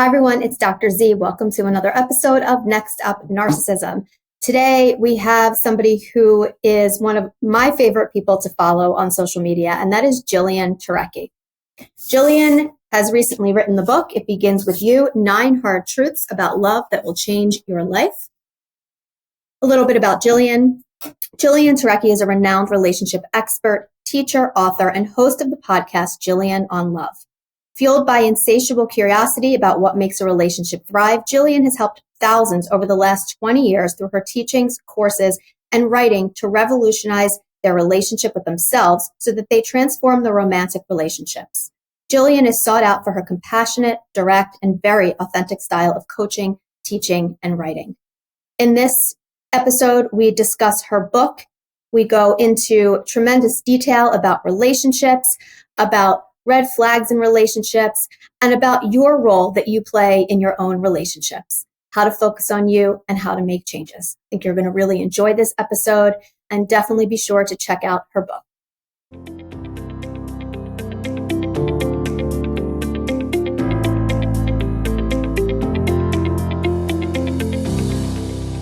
Hi, everyone. It's Dr. Z. Welcome to another episode of Next Up Narcissism. Today, we have somebody who is one of my favorite people to follow on social media, and that is Jillian Turecki. Jillian has recently written the book, It Begins With You, 9 Hard Truths About Love That Will Change Your Life. A little bit about Jillian. Jillian Turecki is a renowned relationship expert, teacher, author, and host of the podcast Jillian on Love. Fueled by insatiable curiosity about what makes a relationship thrive, Jillian has helped thousands over the last 20 years through her teachings, courses, and writing to revolutionize their relationship with themselves so that they transform their romantic relationships. Jillian is sought out for her compassionate, direct, and very authentic style of coaching, teaching, and writing. In this episode, we discuss her book. We go into tremendous detail about relationships, about red flags in relationships, and about your role that you play in your own relationships, how to focus on you and how to make changes. I think you're going to really enjoy this episode, and definitely be sure to check out her book.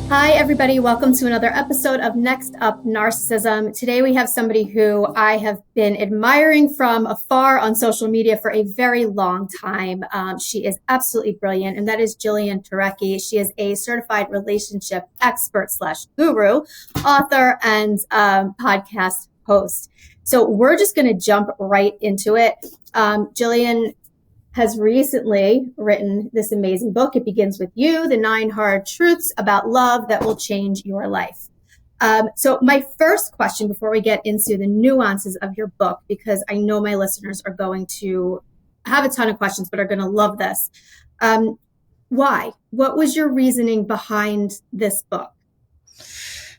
Hi, everybody. Welcome to another episode of Next Up Narcissism. Today, we have somebody who I have been admiring from afar on social media for a very long time. She is absolutely brilliant, and that is Jillian Turecki. She is a certified relationship expert / guru, author, and podcast host. So we're just going to jump right into it. Jillian has recently written this amazing book, It Begins With You, the 9 Hard Truths About Love That Will Change Your Life. So my first question before we get into the nuances of your book, because I know my listeners are going to have a ton of questions, but are going to love this. Why? What was your reasoning behind this book?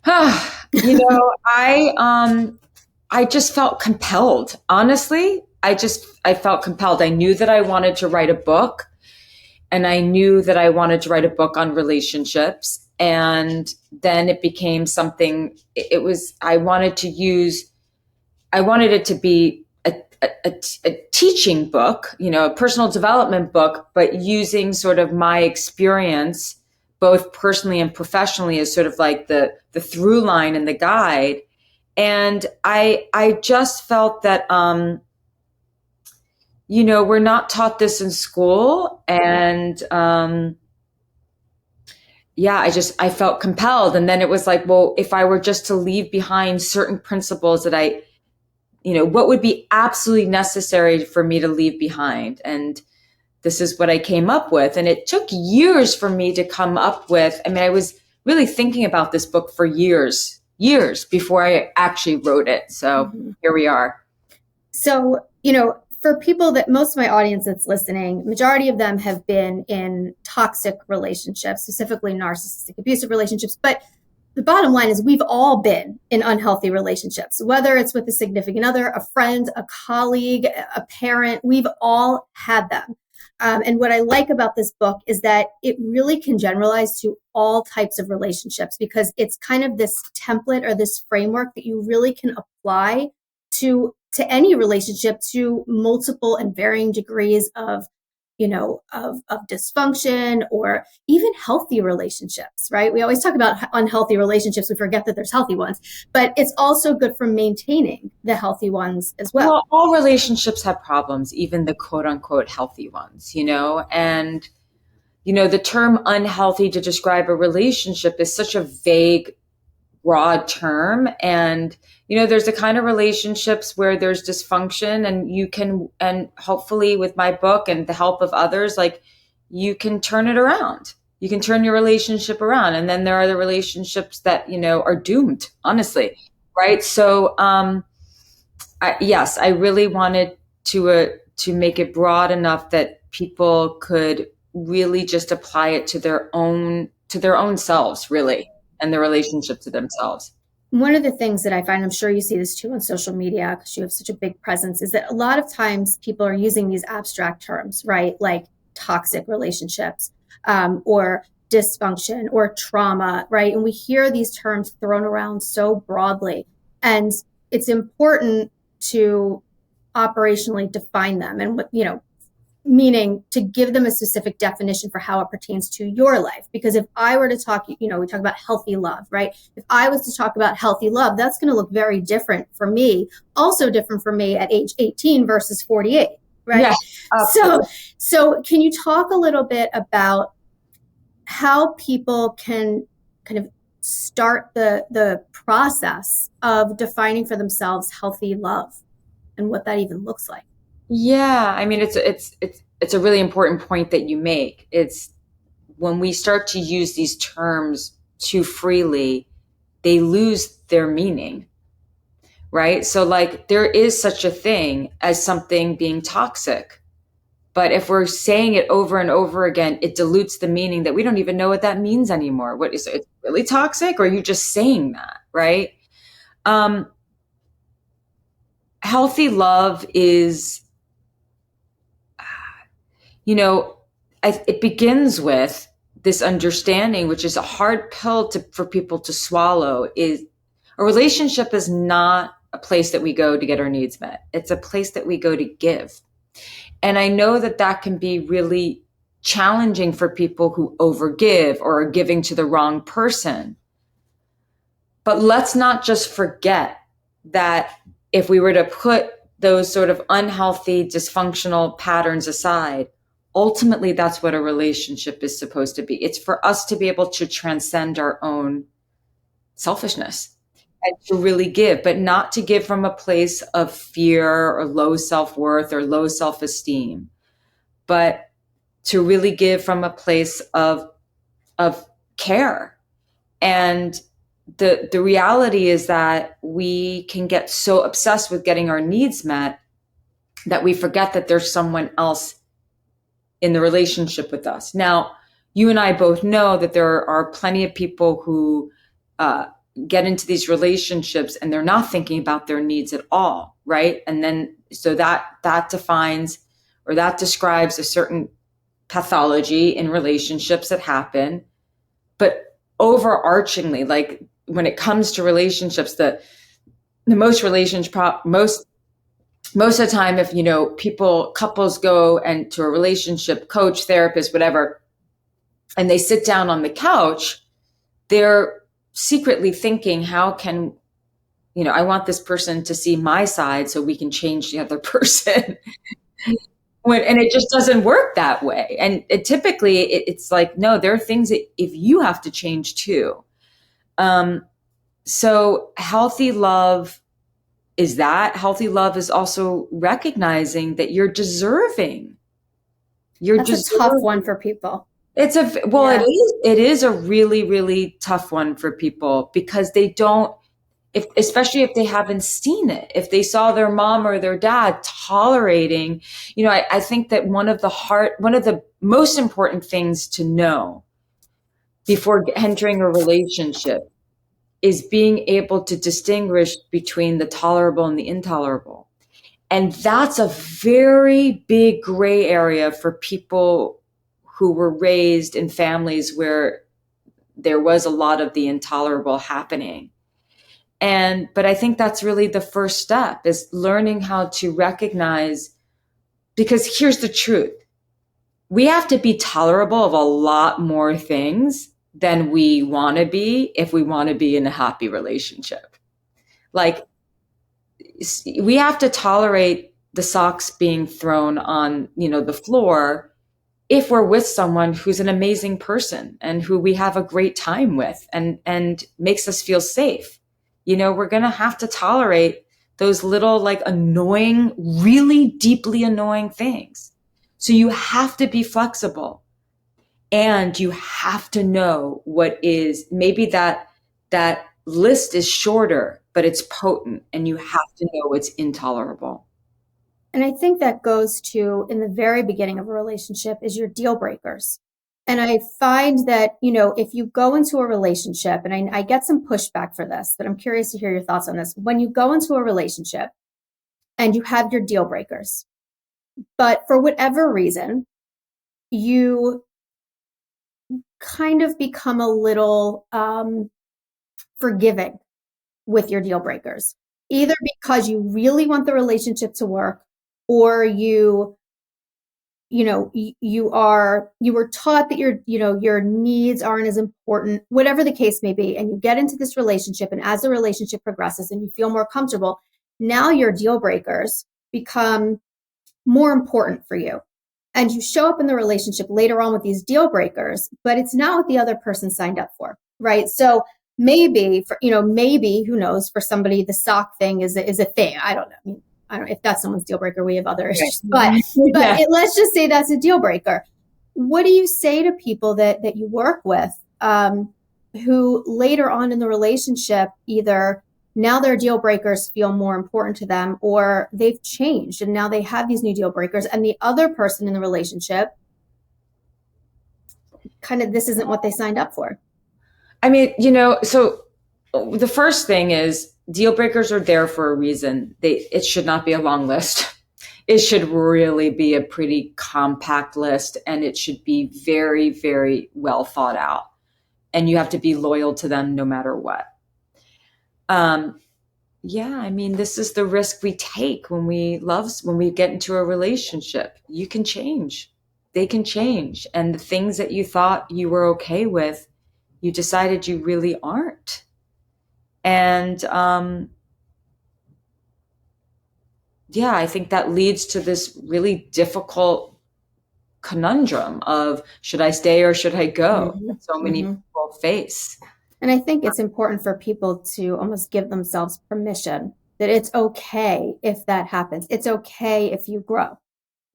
I just felt compelled, honestly. I felt compelled. I knew that I wanted to write a book, and I knew that I wanted to write a book on relationships. And then it became something, I wanted it to be a teaching book, a personal development book, but using sort of my experience, both personally and professionally, as sort of like the through line and the guide. And I just felt that, we're not taught this in school. And I felt compelled. And then it was like, well, if I were just to leave behind certain principles that what would be absolutely necessary for me to leave behind? And this is what I came up with. And it took years for me to come up with. I was really thinking about this book for years before I actually wrote it. So Here we are. So, for people that most of my audience that's listening, majority of them have been in toxic relationships, specifically narcissistic abusive relationships. But the bottom line is we've all been in unhealthy relationships, whether it's with a significant other, a friend, a colleague, a parent, we've all had them. And what I like about this book is that it really can generalize to all types of relationships, because it's kind of this template or this framework that you really can apply to any relationship, to multiple and varying degrees of dysfunction, or even healthy relationships, right? We always talk about unhealthy relationships. We forget that there's healthy ones, but it's also good for maintaining the healthy ones as well. Well, all relationships have problems, even the quote unquote healthy ones, and, the term unhealthy to describe a relationship is such a vague, broad term. And, there's the kind of relationships where there's dysfunction, and hopefully with my book and the help of others, like, you can turn it around. You can turn your relationship around. And then there are the relationships that, are doomed, honestly. Right. So, I really wanted to make it broad enough that people could really just apply it to their own selves, really, and their relationship to themselves. One of the things that I find, I'm sure you see this too on social media because you have such a big presence, is that a lot of times people are using these abstract terms, right? Like toxic relationships, or dysfunction, or trauma, right? And we hear these terms thrown around so broadly. And it's important to operationally define them. And, meaning to give them a specific definition for how it pertains to your life. Because if I were to talk, we talk about healthy love, right? If I was to talk about healthy love, that's going to look very different for me, also different for me at age 18 versus 48, right? Yeah, so can you talk a little bit about how people can kind of start the process of defining for themselves healthy love and what that even looks like? yeah. I mean, it's a really important point that you make. It's when we start to use these terms too freely, they lose their meaning, right? So, like, there is such a thing as something being toxic. But if we're saying it over and over again, it dilutes the meaning that we don't even know what that means anymore. What is it? Really toxic? Or are you just saying that, right? Um, Healthy love is, you know, it begins with this understanding, which is a hard pill for people to swallow, is a relationship is not a place that we go to get our needs met. It's a place that we go to give. And I know that that can be really challenging for people who overgive or are giving to the wrong person. But let's not just forget that if we were to put those sort of unhealthy, dysfunctional patterns aside, ultimately that's what a relationship is supposed to be. It's for us to be able to transcend our own selfishness and to really give, but not to give from a place of fear or low self-worth or low self-esteem, but to really give from a place of care. And the reality is that we can get so obsessed with getting our needs met that we forget that there's someone else in the relationship with us. Now, you and I both know that there are plenty of people who get into these relationships and they're not thinking about their needs at all, right? And then so that defines or that describes a certain pathology in relationships that happen. But overarchingly, like when it comes to relationships, the most of the time, if couples go and to a relationship coach, therapist, whatever, and they sit down on the couch, they're secretly thinking, how can I want this person to see my side so we can change the other person. And it just doesn't work that way. And it's like, no, there are things that if you have to change too. So healthy love is that. Healthy love is also recognizing that you're deserving. That's a tough one for people. It is a really, really tough one for people because they don't, especially if they haven't seen it, if they saw their mom or their dad tolerating, I think that one of the most important things to know before entering a relationship is being able to distinguish between the tolerable and the intolerable. And that's a very big gray area for people who were raised in families where there was a lot of the intolerable happening. But I think that's really the first step, is learning how to recognize, because here's the truth. We have to be tolerable of a lot more things than we want to be if we want to be in a happy relationship. Like, we have to tolerate the socks being thrown on, the floor if we're with someone who's an amazing person and who we have a great time with and makes us feel safe. We're going to have to tolerate those little, like, annoying, really deeply annoying things. So you have to be flexible, and you have to know what is, maybe that list is shorter, but it's potent, and you have to know what's intolerable. And I think that goes to, in the very beginning of a relationship, is your deal breakers. And I find that, if you go into a relationship, and I get some pushback for this, but I'm curious to hear your thoughts on this. When you go into a relationship and you have your deal breakers, but for whatever reason, you kind of become a little forgiving with your deal breakers, either because you really want the relationship to work, or you you were taught that your needs aren't as important, whatever the case may be, and you get into this relationship, and as the relationship progresses and you feel more comfortable, now your deal breakers become more important for you, and you show up in the relationship later on with these deal breakers, but it's not what the other person signed up for, right? So maybe maybe, who knows, for somebody the sock thing is a thing. I don't know. I don't know if that's someone's deal breaker. We have other issues, but Yeah. let's just say that's a deal breaker. What do you say to people that you work with, who later on in the relationship, either now their deal breakers feel more important to them, or they've changed and now they have these new deal breakers, and the other person in the relationship kind of, this isn't what they signed up for? I mean, so the first thing is deal breakers are there for a reason. It should not be a long list. It should really be a pretty compact list, and it should be very, very well thought out. And you have to be loyal to them no matter what. Yeah, I mean, this is the risk we take when we get into a relationship. You can change. They can change. And the things that you thought you were okay with, you decided you really aren't. And yeah, I think that leads to this really difficult conundrum of, should I stay or should I go? Mm-hmm. That so many Mm-hmm. people face. And I think it's important for people to almost give themselves permission that it's okay if that happens. It's okay if you grow,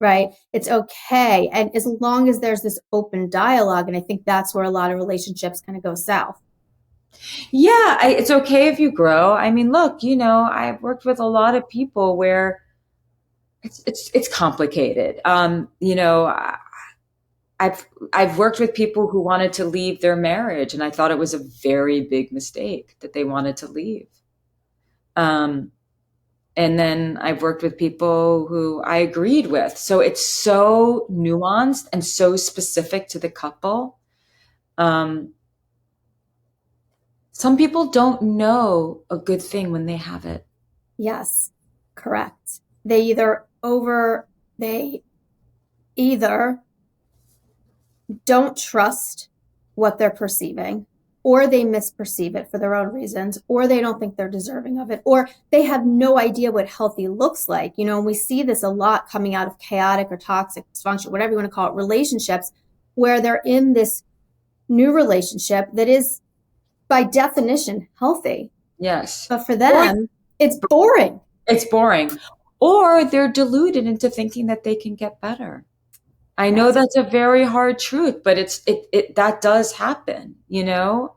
right? It's okay. And as long as there's this open dialogue, and I think that's where a lot of relationships kind of go south. Yeah, it's okay if you grow. I mean, look, I've worked with a lot of people where it's complicated. I've worked with people who wanted to leave their marriage, and I thought it was a very big mistake that they wanted to leave. Um, and then I've worked with people who I agreed with. So it's so nuanced and so specific to the couple. Some people don't know a good thing when they have it. Yes, correct. They either don't trust what they're perceiving, or they misperceive it for their own reasons, or they don't think they're deserving of it, or they have no idea what healthy looks like. And we see this a lot coming out of chaotic or toxic, dysfunction, whatever you want to call it, relationships, where they're in this new relationship that is by definition healthy. Yes. But for them, it's boring. It's boring. Or they're deluded into thinking that they can get better. I know that's a very hard truth, but that does happen, We never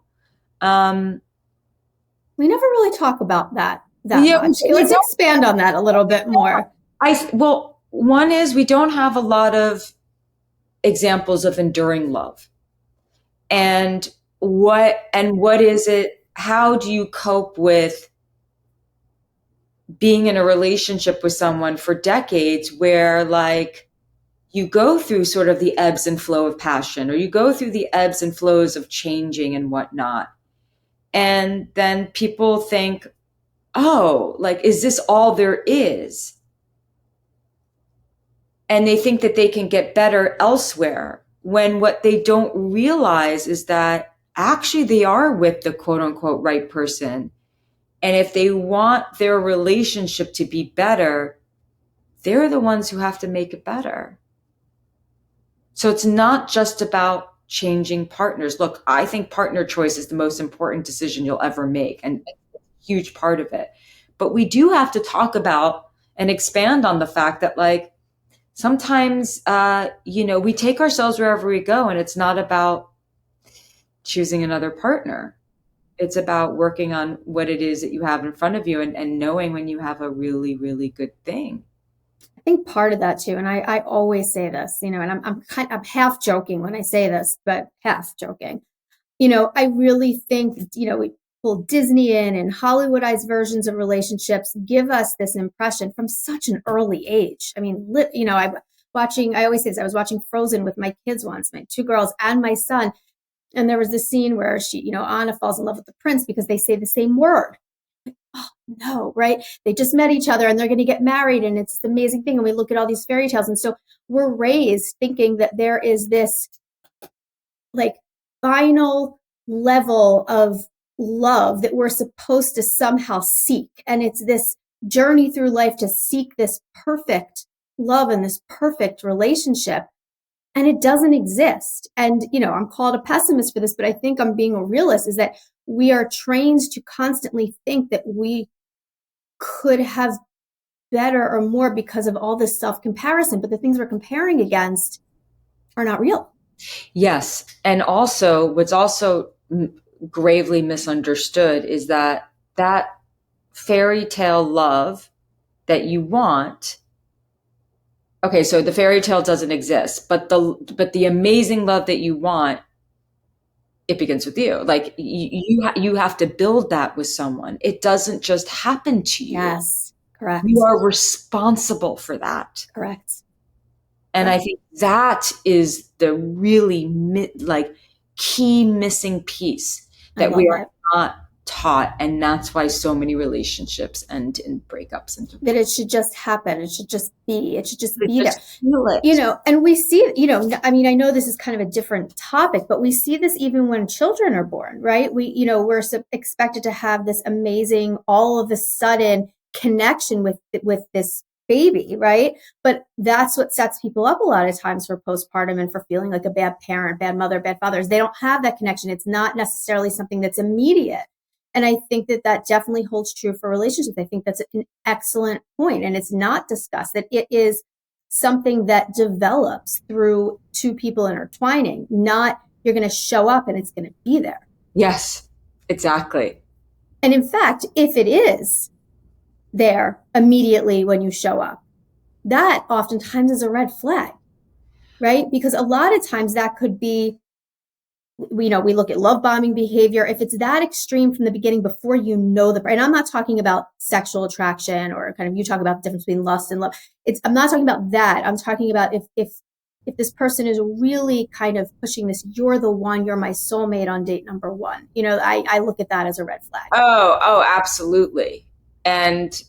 really talk about that much. Let's expand on that a little bit more. Well, one is we don't have a lot of examples of enduring love. And what is it? How do you cope with being in a relationship with someone for decades where, like, you go through sort of the ebbs and flow of passion, or you go through the ebbs and flows of changing and whatnot. And then people think, oh, like, is this all there is? And they think that they can get better elsewhere, when what they don't realize is that actually they are with the quote unquote right person. And if they want their relationship to be better, they're the ones who have to make it better. So it's not just about changing partners. Look, I think partner choice is the most important decision you'll ever make, and a huge part of it. But we do have to talk about and expand on the fact that, like, sometimes, we take ourselves wherever we go, and it's not about choosing another partner. It's about working on what it is that you have in front of you, and knowing when you have a really, really good thing. I think part of that too, and I always say this, and I'm half joking when I say this, but half joking. I really think, we pull Disney in, and Hollywoodized versions of relationships give us this impression from such an early age. I mean, I always say this, I was watching Frozen with my kids once, my two girls and my son. And there was this scene where Anna falls in love with the prince because they say the same word. oh no, right? They just met each other and they're going to get married and it's this amazing thing. And we look at all these fairy tales. And so we're raised thinking that there is this like final level of love that we're supposed to somehow seek. And it's this journey through life to seek this perfect love and this perfect relationship. And it doesn't exist. And, I'm called a pessimist for this, but I think I'm being a realist, is that we are trained to constantly think that we could have better or more because of all this self-comparison. But the things we're comparing against are not real. Yes. And also, what's also gravely misunderstood is that fairy tale love that you want. Okay, so the fairy tale doesn't exist, but the amazing love that you want, it begins with you. Like you have to build that with someone. It doesn't just happen to you. Yes, correct. You are responsible for that. Correct. And I think that is the really key missing piece that we are not taught. And that's why so many relationships end in breakups. And that it should just happen. It should just be. It should just be there. Feel it. And we see, I know this is kind of a different topic, but we see this even when children are born, right? We're expected to have this amazing, all of a sudden connection with this baby, right? But that's what sets people up a lot of times for postpartum and for feeling like a bad parent, bad mother, bad father. They don't have that connection. It's not necessarily something that's immediate. And I think that definitely holds true for relationships. I think that's an excellent point. And it's not discussed, that it is something that develops through two people intertwining, not you're going to show up and it's going to be there. Yes, exactly. And in fact, if it is there immediately when you show up, that oftentimes is a red flag, right? Because a lot of times that could be, we look at love bombing behavior. If it's that extreme from the beginning, before and I'm not talking about sexual attraction or kind of, you talk about the difference between lust and love. I'm not talking about that. I'm talking about if this person is really kind of pushing this, you're the one, you're my soulmate on date number one. I look at that as a red flag. Oh, absolutely. And,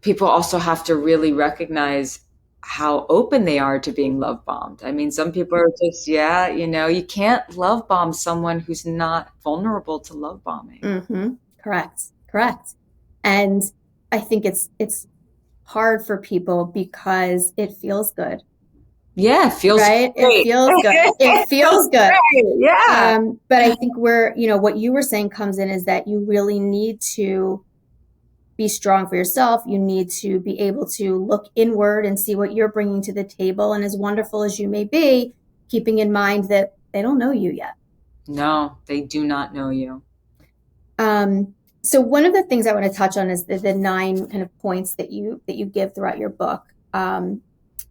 people also have to really recognize how open they are to being love bombed. I mean, some people are just, you can't love bomb someone who's not vulnerable to love bombing. Mm-hmm. Correct. And I think it's hard for people because it feels good. Yeah, it feels right. Great. It feels good. It feels good. Great. Yeah. But I think what you were saying comes in is that you really need to be strong for yourself. You need to be able to look inward and see what you're bringing to the table. And as wonderful as you may be, keeping in mind that they don't know you yet. No, they do not know you. So one of the things I want to touch on is the 9 kind of points that you give throughout your book. And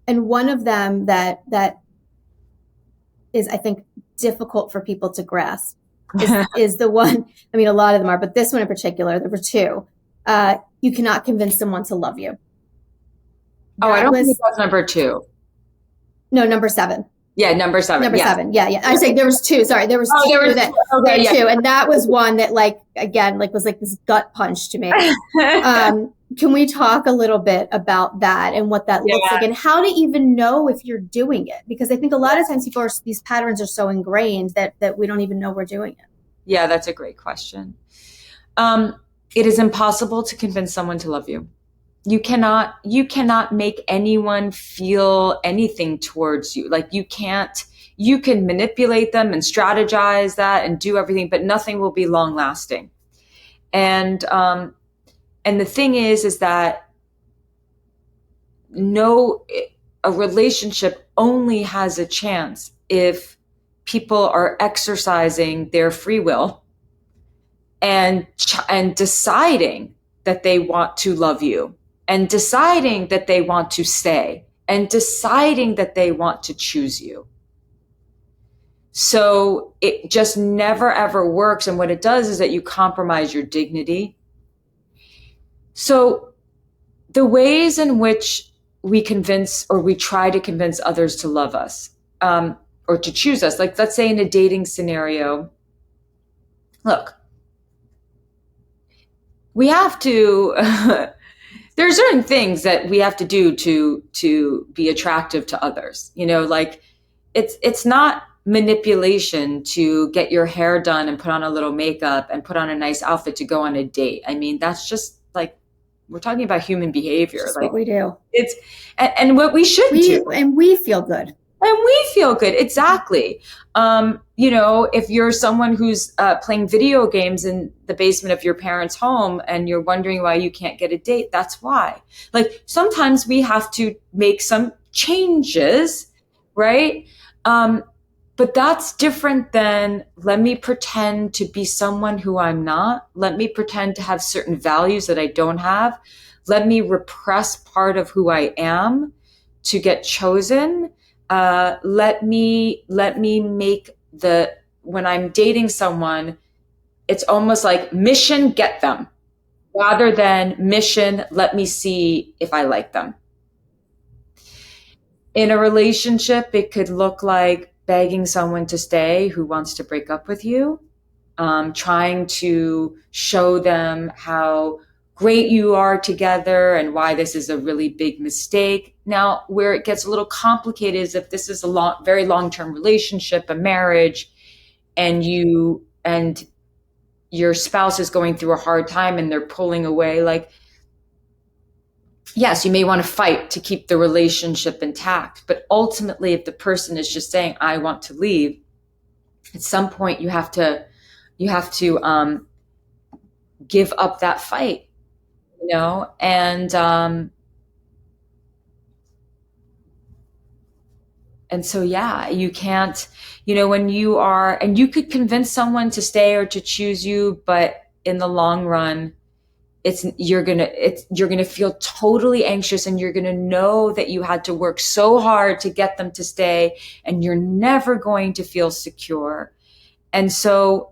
one of them that is, I think, difficult for people to grasp is the one, I mean, a lot of them are, but this one in particular, there were 2. You cannot convince someone to love you. I don't think that's number 2. No, number 7. Yeah, number 7. Number 7. Yeah. I was saying there was 2. Sorry, there was 2. There was 2, and that was one that, was like this gut punch to me. Can we talk a little bit about that and what that looks like, and how to even know if you're doing it? Because I think a lot of times these patterns are so ingrained that we don't even know we're doing it. Yeah, that's a great question. It is impossible to convince someone to love you. You cannot make anyone feel anything towards you. Like you can manipulate them and strategize that and do everything, but nothing will be long lasting. And the thing is that a relationship only has a chance if people are exercising their free will and deciding that they want to love you, and deciding that they want to stay, and deciding that they want to choose you. So it just never, ever works. And what it does is that you compromise your dignity. So the ways in which we convince, or we try to convince others to love us, or to choose us, like let's say in a dating scenario, look, we have to there are certain things that we have to do to be attractive to others. Like it's not manipulation to get your hair done and put on a little makeup and put on a nice outfit to go on a date. I mean, that's just like we're talking about human It's behavior. just Like what we do. it's and what we should do. We feel good. And we feel good. Exactly. If you're someone who's playing video games in the basement of your parents' home and you're wondering why you can't get a date, that's why. Like sometimes we have to make some changes, right? But that's different than let me pretend to be someone who I'm not. Let me pretend to have certain values that I don't have. Let me repress part of who I am to get chosen. Let me make when I'm dating someone, it's almost like mission get them rather than mission let me see if I like them. In a relationship, it could look like begging someone to stay who wants to break up with you, trying to show them how great you are together and why this is a really big mistake. Now, where it gets a little complicated is if this is a very long-term relationship, a marriage, and your spouse is going through a hard time and they're pulling away. Like, yes, you may want to fight to keep the relationship intact, but ultimately, if the person is just saying, "I want to leave," at some point you have to give up that fight, and so, yeah, you can't, when you are, and you could convince someone to stay or to choose you, but in the long run, you're gonna feel totally anxious, and you're gonna know that you had to work so hard to get them to stay, and you're never going to feel secure. And so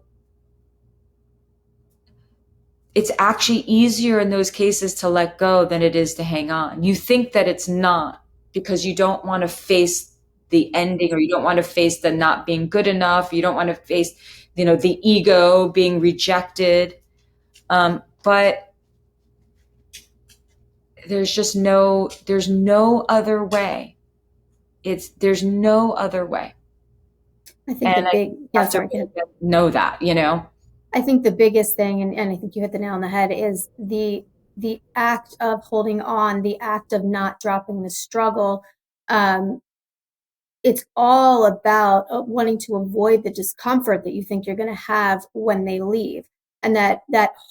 it's actually easier in those cases to let go than it is to hang on. You think that it's not because you don't want to face the ending, or you don't want to face the not being good enough. You don't want to face, the ego being rejected. But there's no other way. There's no other way. I think And the big, yeah, sorry, know that, I think the biggest thing, and I think you hit the nail on the head, is the act of holding on, the act of not dropping the struggle. It's all about wanting to avoid the discomfort that you think you're going to have when they leave. And that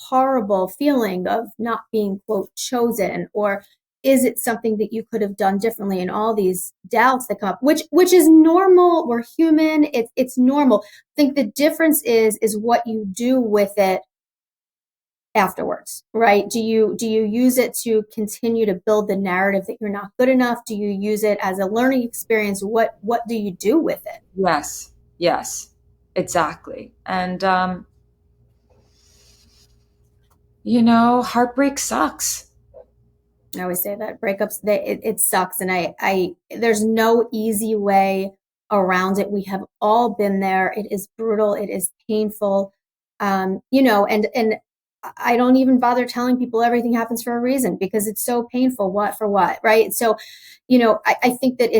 horrible feeling of not being, quote, chosen, or is it something that you could have done differently, and all these doubts that come up, which is normal. We're human. It's normal. I think the difference is what you do with it afterwards, right? Do you use it to continue to build the narrative that you're not good enough? Do you use it as a learning experience? What do you do with it? Yes, exactly. And heartbreak sucks. I always say that breakups, it sucks, and I there's no easy way around it. We have all been there. It is brutal. It is painful. And I don't even bother telling people everything happens for a reason, because it's so painful. What for what, right? So, I think that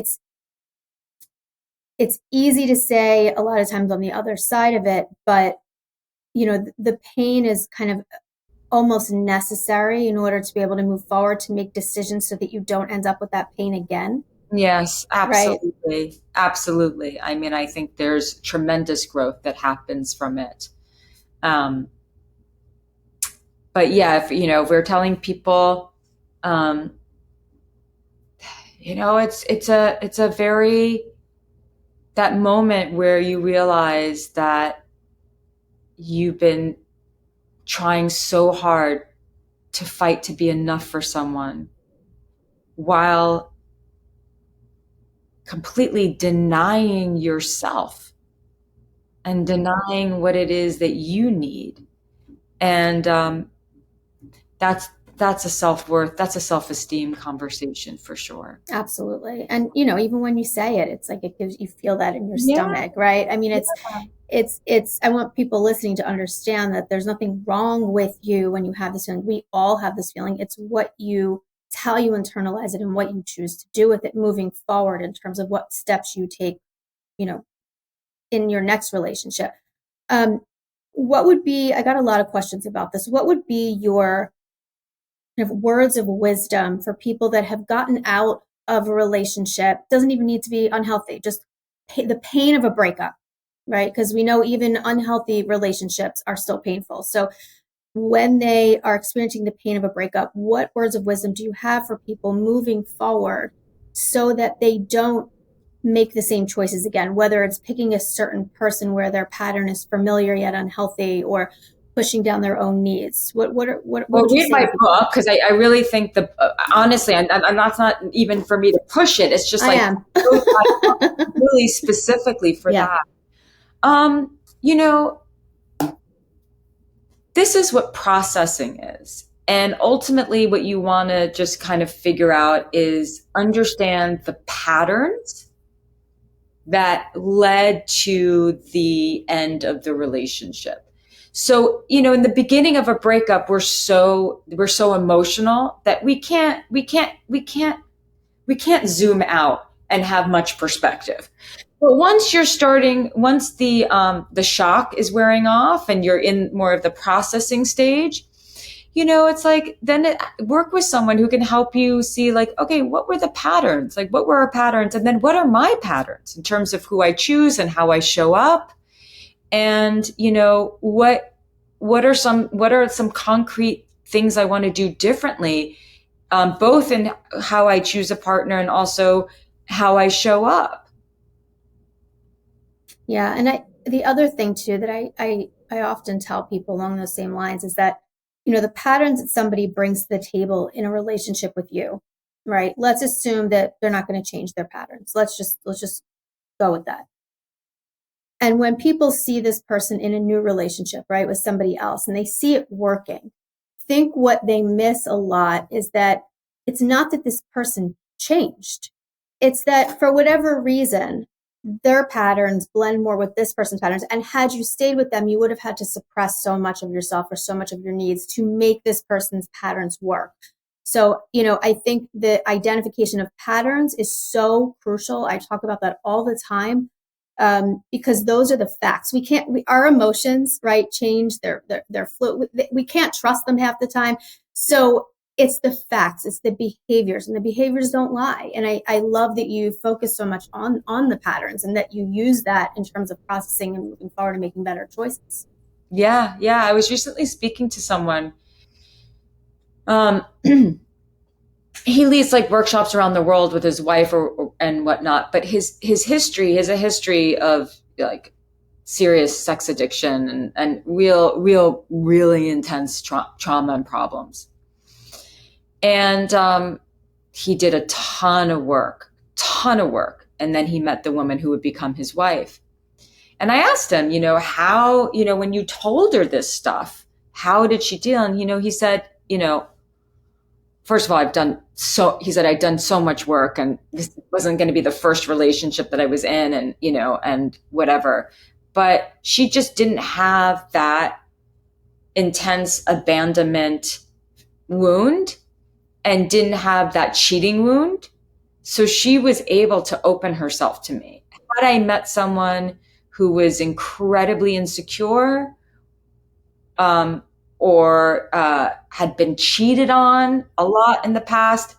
it's easy to say a lot of times on the other side of it, but the pain is kind of almost necessary in order to be able to move forward, to make decisions so that you don't end up with that pain again. Yes, Right. absolutely. Absolutely. I mean, I think there's tremendous growth that happens from it. Um, but yeah, if we're telling people, it's a very, that moment where you realize that you've been trying so hard to fight to be enough for someone while completely denying yourself and denying what it is that you need. And that's that's a self-worth, that's a self-esteem conversation for sure. Absolutely. And, you know, even when you say it, it's like it gives you feel that in your Yeah. stomach, right? I mean, Yeah. I want people listening to understand that there's nothing wrong with you when you have this feeling. We all have this feeling. It's it's how you internalize it and what you choose to do with it moving forward in terms of what steps you take, you know, in your next relationship. Um, I got a lot of questions about this. What would be your kind of words of wisdom for people that have gotten out of a relationship? Doesn't even need to be unhealthy, just the pain of a breakup, right? Because we know even unhealthy relationships are still painful. So when they are experiencing the pain of a breakup, what words of wisdom do you have for people moving forward so that they don't make the same choices again, whether it's picking a certain person where their pattern is familiar yet unhealthy, or pushing down their own needs? What Well, would you read say my to people? book, because I really think honestly, and that's not even for me to push it. It's just I like am. really specifically for Yeah. that. You know, this is what processing is. And ultimately, what you want to just kind of figure out is understand the patterns that led to the end of the relationship. So, in the beginning of a breakup, we're so emotional that we can't zoom out and have much perspective. But once the shock is wearing off and you're in more of the processing stage, it's like then work with someone who can help you see, like, okay, what were the patterns? Like, what were our patterns? And then what are my patterns in terms of who I choose and how I show up? And, what are some concrete things I want to do differently, both in how I choose a partner and also how I show up. Yeah. And the other thing too that I often tell people along those same lines is that, the patterns that somebody brings to the table in a relationship with you, right? Let's assume that they're not going to change their patterns. Let's just go with that. And when people see this person in a new relationship, right, with somebody else, and they see it working, think what they miss a lot is that it's not that this person changed. It's that for whatever reason, their patterns blend more with this person's patterns. And had you stayed with them, you would have had to suppress so much of yourself or so much of your needs to make this person's patterns work. So, I think the identification of patterns is so crucial. I talk about that all the time, because those are the facts. Our emotions, right, change. They're fluid. We can't trust them half the time. So it's the facts, it's the behaviors, and the behaviors don't lie. And I love that you focus so much on the patterns and that you use that in terms of processing and moving forward and making better choices. Yeah, yeah. I was recently speaking to someone. He leads like workshops around the world with his wife and whatnot, but his history is a history of like serious sex addiction and really intense trauma and problems. And he did a ton of work. And then he met the woman who would become his wife. And I asked him, how, when you told her this stuff, how did she deal? And, he said, first of all, he said, I'd done so much work, and this wasn't going to be the first relationship that I was in, and, and whatever. But she just didn't have that intense abandonment wound and didn't have that cheating wound. So she was able to open herself to me. Had I met someone who was incredibly insecure, or had been cheated on a lot in the past,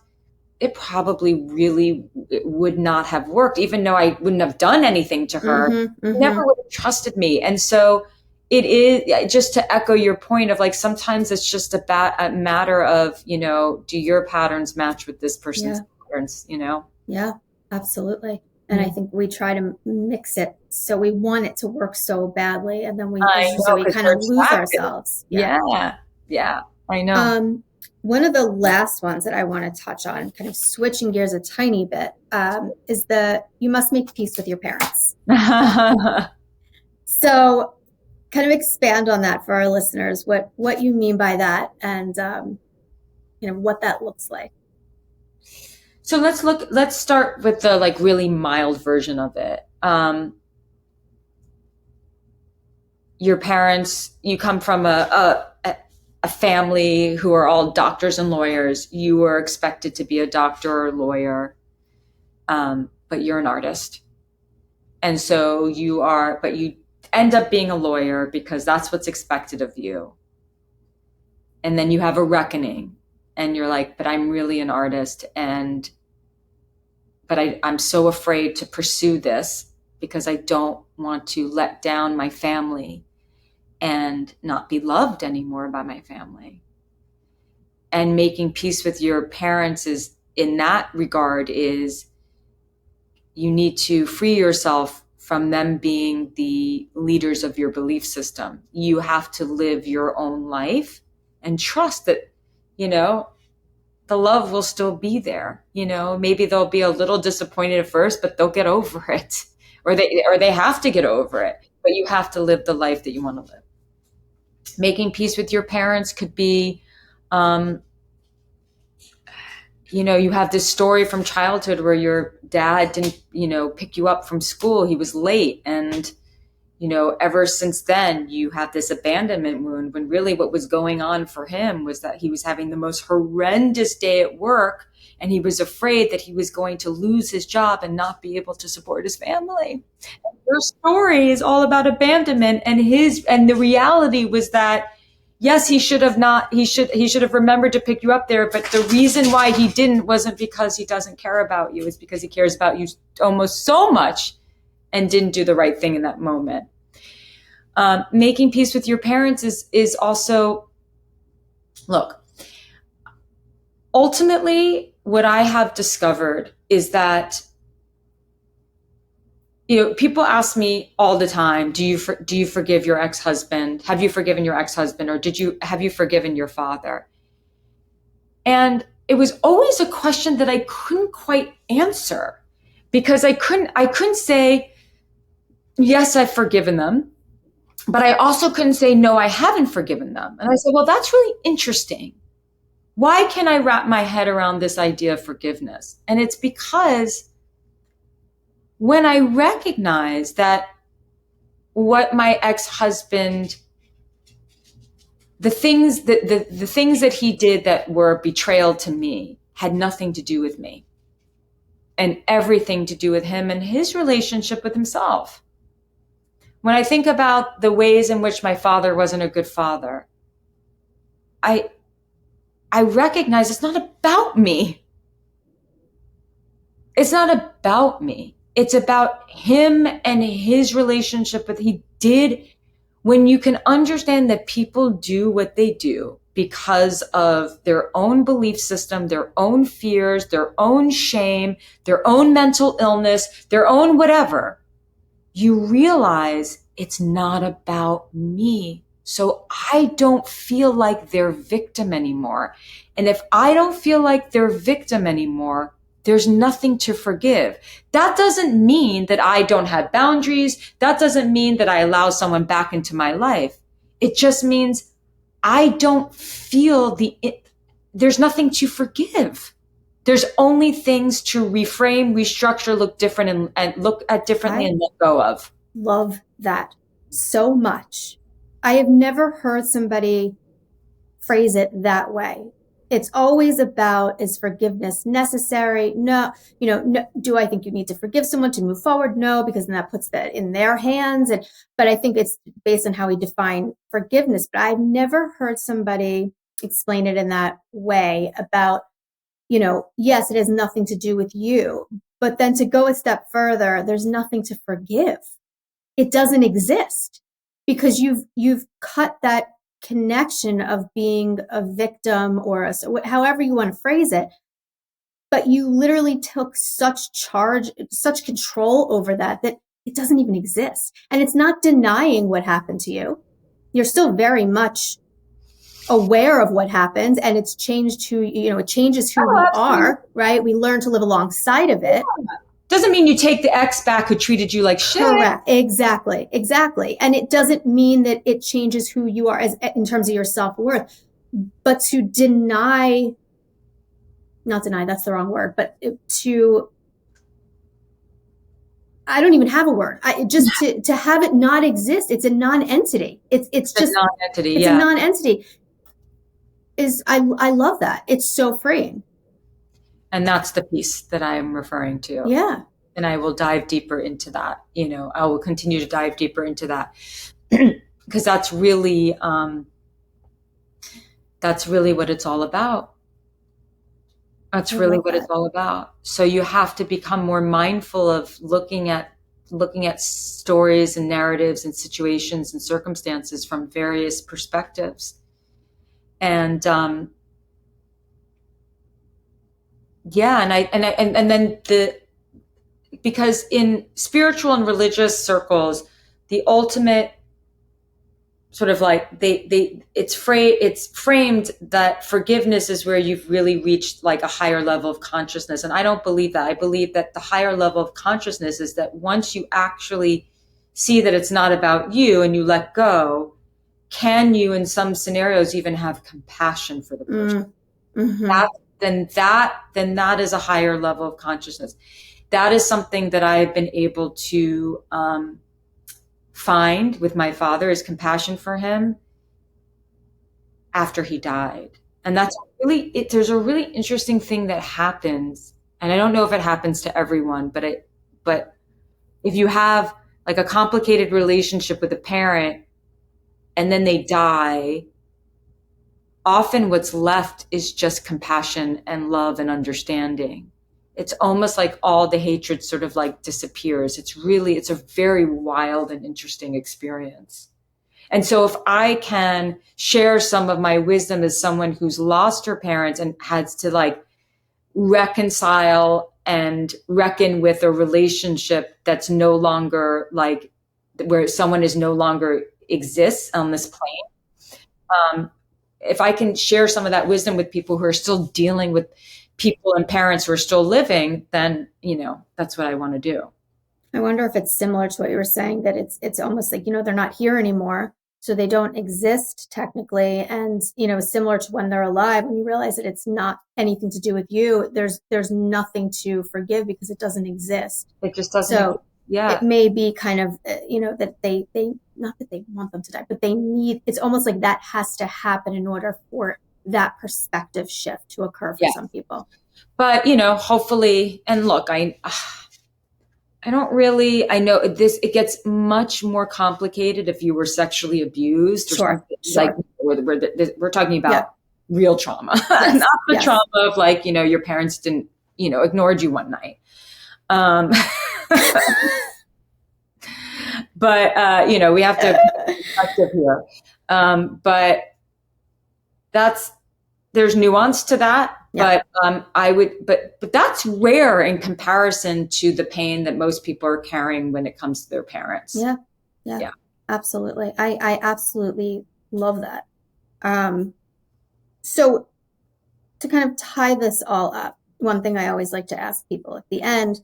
it probably really would not have worked, even though I wouldn't have done anything to her. Mm-hmm, mm-hmm. Never would have trusted me. And so it is, just to echo your point of like, sometimes it's just a matter of, do your patterns match with this person's patterns, Yeah, absolutely. And I think we try to mix it. So we want it to work so badly. And then we kind of lose ourselves. Yeah. Yeah. I know. One of the last ones that I want to touch on, kind of switching gears a tiny bit, is you must make peace with your parents. So kind of expand on that for our listeners, what you mean by that, and what that looks like. So let's start with the like really mild version of it. Your parents, you come from a family who are all doctors and lawyers. You were expected to be a doctor or lawyer, but you're an artist. And so but you end up being a lawyer because that's what's expected of you. And then you have a reckoning and you're like, but I'm really an artist, but I'm so afraid to pursue this because I don't want to let down my family and not be loved anymore by my family. And making peace with your parents is, in that regard, is you need to free yourself from them being the leaders of your belief system. You have to live your own life and trust that, the love will still be there. Maybe they'll be a little disappointed at first, but they'll get over it, or they have to get over it. But you have to live the life that you want to live. Making peace with your parents could be, you have this story from childhood where your dad didn't, pick you up from school. He was late. And, ever since then, you have this abandonment wound, when really what was going on for him was that he was having the most horrendous day at work. And he was afraid that he was going to lose his job and not be able to support his family. Your story is all about abandonment, and the reality was that, yes, he should have remembered to pick you up there. But the reason why he didn't wasn't because he doesn't care about you. It's because he cares about you almost so much and didn't do the right thing in that moment. Making peace with your parents is also, look, ultimately what I have discovered is that, people ask me all the time, do you forgive your ex-husband? Have you forgiven your ex-husband? Or have you forgiven your father? And it was always a question that I couldn't quite answer, because I couldn't say, yes, I've forgiven them. But I also couldn't say, no, I haven't forgiven them. And I said, well, that's really interesting. Why can't I wrap my head around this idea of forgiveness? And it's because when I recognize that what my ex-husband, the things that he did that were betrayal to me, had nothing to do with me, and everything to do with him and his relationship with himself. When I think about the ways in which my father wasn't a good father, I recognize it's not about me. It's not about me. It's about him and his relationship with he did. When you can understand that people do what they do because of their own belief system, their own fears, their own shame, their own mental illness, their own whatever, you realize it's not about me. So I don't feel like their victim anymore. And if I don't feel like their victim anymore, there's nothing to forgive. That doesn't mean that I don't have boundaries. That doesn't mean that I allow someone back into my life. It just means I don't feel there's nothing to forgive. There's only things to reframe, restructure, look different, and look at differently and let go of. Love that so much. I have never heard somebody phrase it that way. It's always about, is forgiveness necessary? No, no. Do I think you need to forgive someone to move forward? No, because then that puts that in their hands. But I think it's based on how we define forgiveness. But I've never heard somebody explain it in that way about, yes, it has nothing to do with you. But then to go a step further, there's nothing to forgive. It doesn't exist, because you've cut that connection of being a victim, or however you want to phrase it. But you literally took such control over that it doesn't even exist. And it's not denying what happened to you. You're still very much aware of what happened, and it's changed it changes who we are, right? We learn to live alongside of it. Doesn't mean you take the ex back who treated you like shit. Correct. Exactly. And it doesn't mean that it changes who you are in terms of your self-worth. But to deny not deny, that's the wrong word, but I don't even have a word. To have it not exist. It's a non-entity. It's just a non-entity. It's a non-entity. I love that. It's so freeing. And that's the piece that I'm referring to. Yeah. And I will dive deeper into that. I will continue to dive deeper into that because that's really what it's all about. That's really what it's all about. So you have to become more mindful of looking at stories and narratives and situations and circumstances from various perspectives. And because in spiritual and religious circles, the ultimate sort of like it's framed that forgiveness is where you've really reached like a higher level of consciousness. And I don't believe that. I believe that the higher level of consciousness is that once you actually see that it's not about you and you let go, can you in some scenarios even have compassion for the person? Then that is a higher level of consciousness. That is something that I've been able to find with my father, is compassion for him after he died. And that's really, there's a really interesting thing that happens. And I don't know if it happens to everyone, but if you have like a complicated relationship with a parent and then they die, often what's left is just compassion and love and understanding. It's almost like all the hatred sort of like disappears. It's a very wild and interesting experience. And so if I can share some of my wisdom as someone who's lost her parents and has to like reconcile and reckon with a relationship that's no longer like where someone is no longer exists on this plane. If I can share some of that wisdom with people who are still dealing with people and parents who are still living, then, that's what I want to do. I wonder if it's similar to what you were saying, that it's almost like, they're not here anymore, so they don't exist technically. And, similar to when they're alive, when you realize that it's not anything to do with you, there's nothing to forgive because it doesn't exist. It just doesn't. So yeah, it may be kind of, that they not that they want them to die, but it's almost like that has to happen in order for that perspective shift to occur for some people. But, hopefully, and look, I know this, it gets much more complicated if you were sexually abused. Sure. Like we're talking about real trauma, not the trauma of like, your parents didn't, ignored you one night. But, we have to be effective here. But there's nuance to that. Yeah. But that's rare in comparison to the pain that most people are carrying when it comes to their parents. Yeah. Absolutely. I absolutely love that. So to kind of tie this all up, one thing I always like to ask people at the end,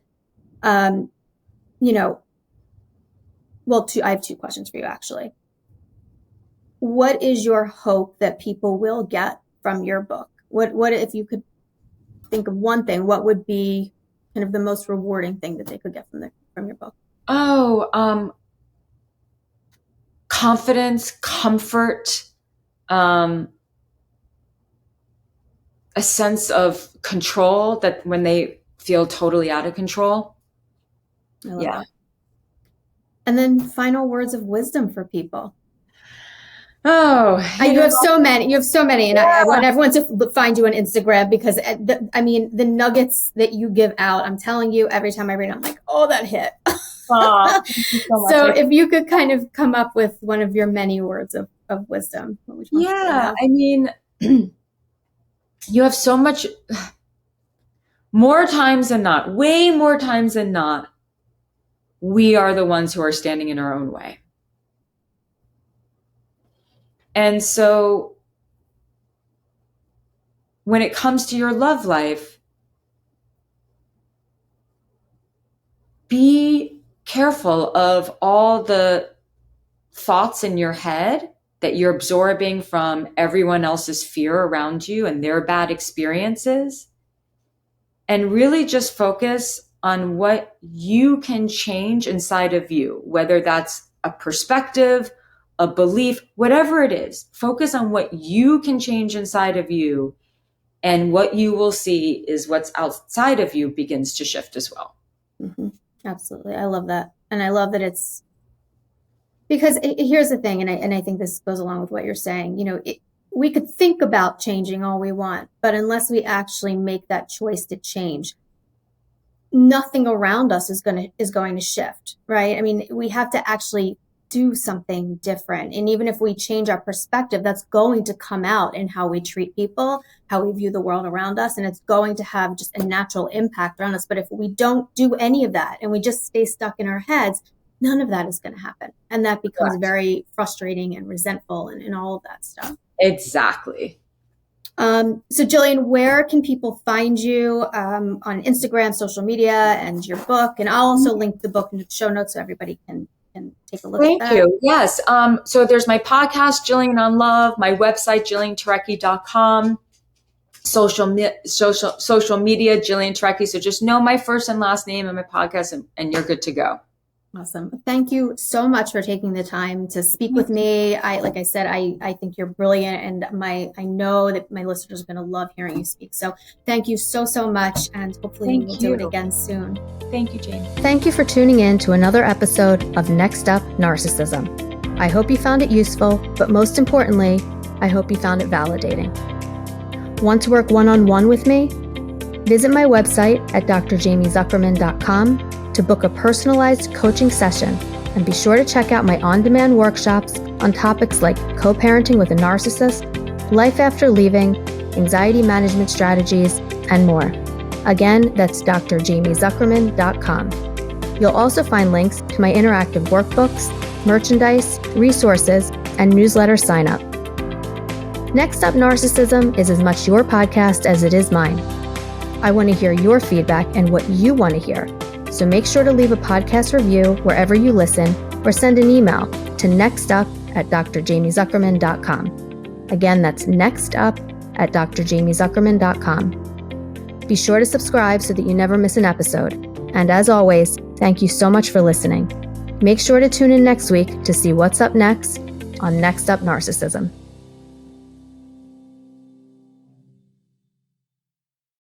I have two questions for you, actually. What is your hope that people will get from your book? What if you could think of one thing, what would be kind of the most rewarding thing that they could get from your book? Confidence, comfort, a sense of control, that when they feel totally out of control. I love that. And then final words of wisdom for people. You have so many. And I want everyone to find you on Instagram because the nuggets that you give out, I'm telling you, every time I read it, I'm like, oh, that hit. Thank you so much. So if you could kind of come up with one of your many words of wisdom, what would you want to say? You have so much, more times than not, way more times than not, we are the ones who are standing in our own way. And so when it comes to your love life, be careful of all the thoughts in your head that you're absorbing from everyone else's fear around you and their bad experiences. and really just focus on what you can change inside of you, whether that's a perspective, a belief, whatever it is. Focus on what you can change inside of you, and what you will see is what's outside of you begins to shift as well. Mm-hmm. Absolutely. I love that. And I love that it's because here's the thing. And I think this goes along with what you're saying. You know, we could think about changing all we want, but unless we actually make that choice to change, nothing around us is going to shift, right? I mean, we have to actually do something different. And even if we change our perspective, that's going to come out in how we treat people, how we view the world around us. And it's going to have just a natural impact on us. But if we don't do any of that and we just stay stuck in our heads, none of that is going to happen. And that becomes very frustrating and resentful and all of that stuff. Exactly. So Jillian, where can people find you on Instagram, social media, and your book? And I'll also link the book in the show notes so everybody can take a look at that. Thank you. Yes. So there's my podcast, Jillian on Love, my website, JillianTurecki.com, social media, Jillian Turecki. So just know my first and last name and my podcast, and you're good to go. Awesome. Thank you so much for taking the time to speak with me. Like I said, I think you're brilliant, and I know that my listeners are going to love hearing you speak. So thank you so much, and hopefully we'll do it again soon. Thank you, Jane. Thank you for tuning in to another episode of Next Up Narcissism. I hope you found it useful, but most importantly, I hope you found it validating. Want to work one-on-one with me? Visit my website at drjamiezuckerman.com to book a personalized coaching session, and be sure to check out my on-demand workshops on topics like co-parenting with a narcissist, life after leaving, anxiety management strategies, and more. Again, that's drjamiezuckerman.com. You'll also find links to my interactive workbooks, merchandise, resources, and newsletter sign up. Next Up Narcissism is as much your podcast as it is mine. I want to hear your feedback and what you want to hear. So make sure to leave a podcast review wherever you listen, or send an email to nextup@drjamiezuckerman.com. Again, that's nextup@drjamiezuckerman.com. Be sure to subscribe so that you never miss an episode. And as always, thank you so much for listening. Make sure to tune in next week to see what's up next on Next Up Narcissism.